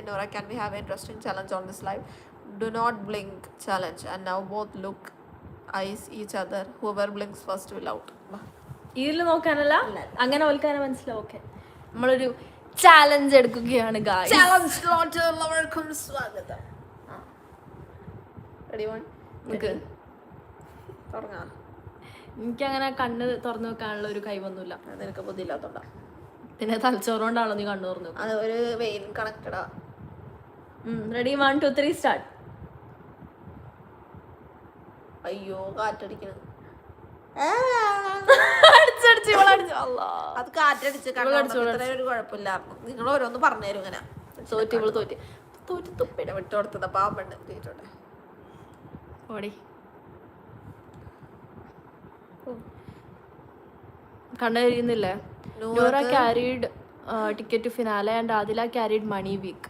and Nora, can we have an interesting challenge on this live? Do not blink challenge. And now both look, eyes each other. Whoever blinks first will out. ഇതിൽ നോക്കാനല്ല, അങ്ങനെ ഓൽക്കാനെ മനസ്സിലാവും. Okay, നമ്മളൊരു challenge എടുക്കുകയാണ്. എല്ലാവർക്കും സ്വാഗതം. Ready one തുടങ്ങാം. എനിക്കങ്ങനെ കണ്ണ് തുറന്നു വെക്കാനുള്ള ഒരു കഴിവൊന്നുമില്ല. നിനക്ക് ബുദ്ധിയില്ലാത്തോണ്ടാ. പിന്നെ തലച്ചോറുകൊണ്ടാണോ നീ കണ്ണു തുറന്നു? അത് ഒരു വെയിൻ കണക്റ്റഡാ. Ready 1 2 3 start. അയ്യോ കാറ്റടിക്കണ. അത് കാറ്റടിച്ച് ഒരു കുഴപ്പമില്ല. നിങ്ങൾ ഓരോന്ന് പറഞ്ഞുതരും. ഇങ്ങനെ തോറ്റ് തുപ്പിടെ വിട്ടു കൊടുത്തത് പാമ്പണ്ട് തീറ്റോട്ടെ. ഓടി കണ്ടുകഴിയുന്നില്ലേ? Nora carried ticket to finale and Adila carried money week.